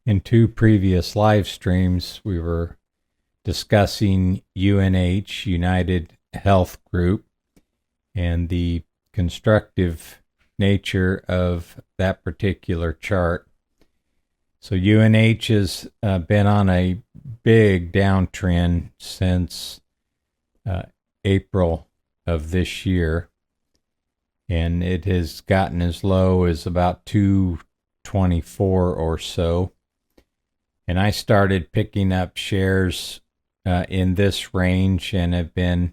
In two previous live streams, we were discussing UNH, United Health Group, and the constructive nature of that particular chart. So UNH has been on a big downtrend since April of this year, and it has gotten as low as about 224 or so. And I started picking up shares in this range and have been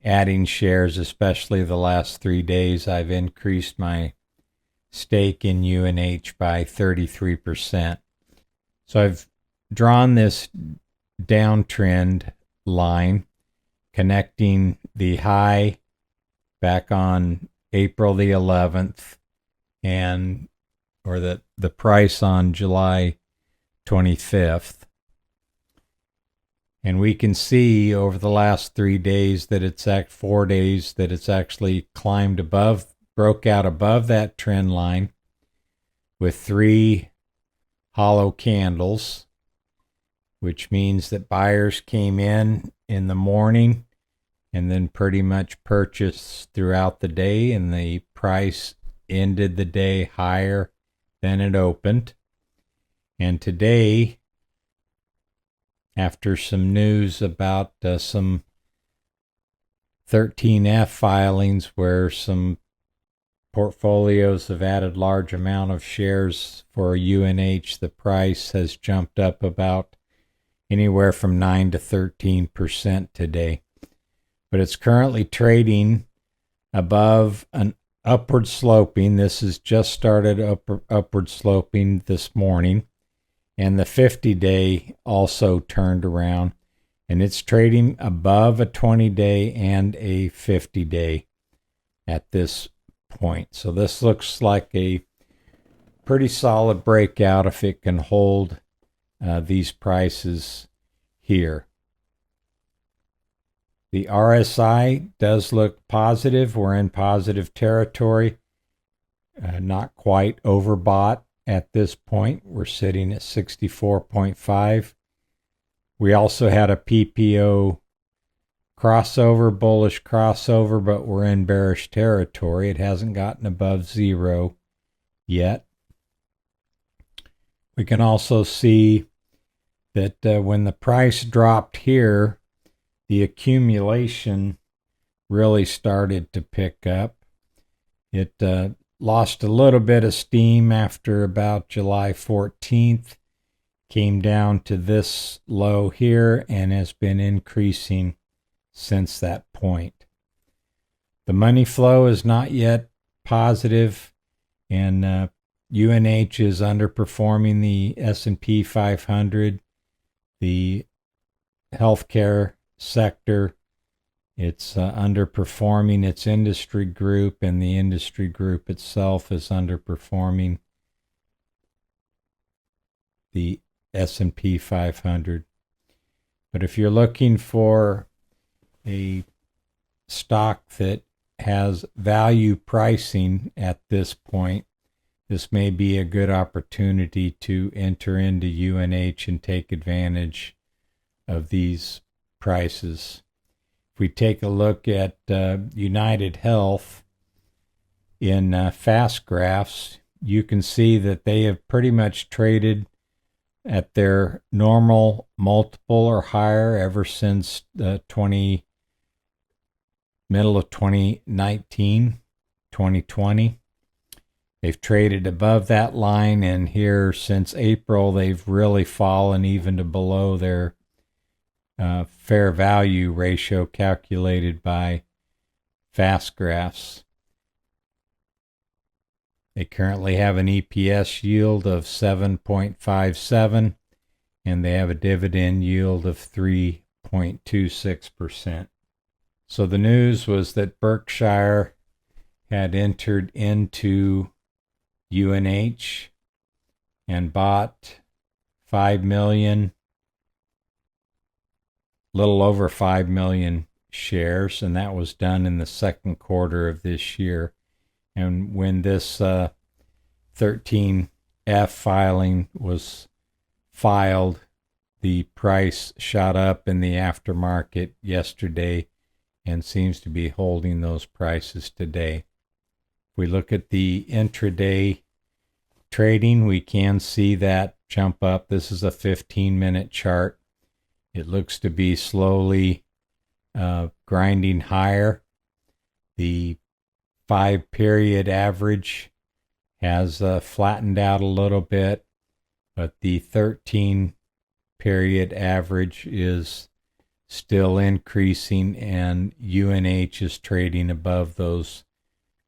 adding shares, especially the last 3 days. I've increased my stake in UNH by 33%. So I've drawn this downtrend line connecting the high back on April the 11th or the price on July 25th. And we can see over the last 3 days that it's 4 days that it's actually broke out above that trend line with 3 hollow candles, which means that buyers came in the morning and then pretty much purchased throughout the day, and the price ended the day higher than it opened. And today, after some news about some 13F filings where some portfolios have added large amount of shares for UNH, the price has jumped up about anywhere from 9 to 13% today. But it's currently trading above an upward sloping. This has just started upward sloping this morning. And the 50-day also turned around, and it's trading above a 20-day and a 50-day at this point. So this looks like a pretty solid breakout if it can hold these prices here. The RSI does look positive. We're in positive territory, not quite overbought. At this point, we're sitting at 64.5. We also had a PPO crossover, bullish crossover, but we're in bearish territory. It hasn't gotten above 0 yet. We can also see that when the price dropped here, the accumulation really started to pick up. It lost a little bit of steam after about July 14th, came down to this low here, and has been increasing since that point. The money flow is not yet positive, and UNH is underperforming the S&P 500, the healthcare sector. It's underperforming its industry group, and the industry group itself is underperforming the S&P 500. But if you're looking for a stock that has value pricing at this point, this may be a good opportunity to enter into UNH and take advantage of these prices. If we take a look at United Health in fast graphs, you can see that they have pretty much traded at their normal multiple or higher ever since the middle of 2019, 2020. They've traded above that line, and here since April, they've really fallen even to below their fair value ratio calculated by fast graphs. They currently have an EPS yield of 7.57, and they have a dividend yield of 3.26%. So the news was that Berkshire had entered into UNH and bought 5 million, little over 5 million shares, and that was done in the second quarter of this year. And when this 13F filing was filed, the price shot up in the aftermarket yesterday and seems to be holding those prices today. If we look at the intraday trading, we can see that jump up. This is a 15-minute chart. It looks to be slowly grinding higher. The 5-period average has flattened out a little bit, but the 13-period average is still increasing, and UNH is trading above those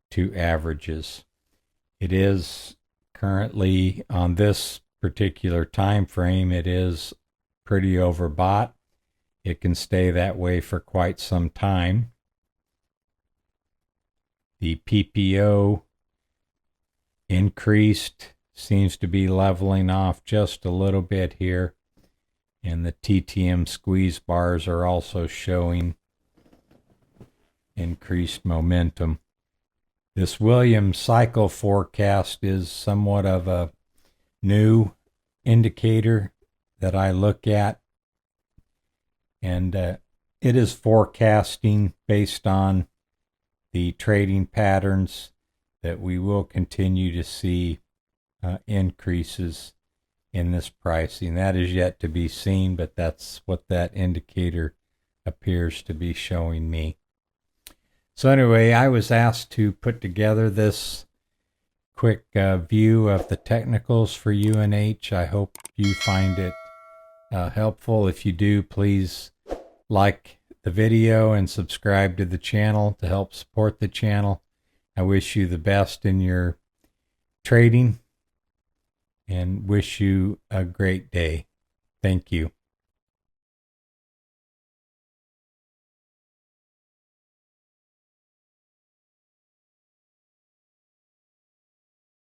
two averages. It is currently, on this particular time frame, it is pretty overbought. It can stay that way for quite some time. The PPO increased, seems to be leveling off just a little bit here, and the TTM squeeze bars are also showing increased momentum. This Williams cycle forecast is somewhat of a new indicator that I look at, and it is forecasting based on the trading patterns that we will continue to see increases in this pricing. That is yet to be seen, but that's what that indicator appears to be showing me. So anyway, I was asked to put together this quick view of the technicals for UNH. I hope you find it helpful. If you do, please like the video and subscribe to the channel to help support the channel. I wish you the best in your trading and wish you a great day. Thank you.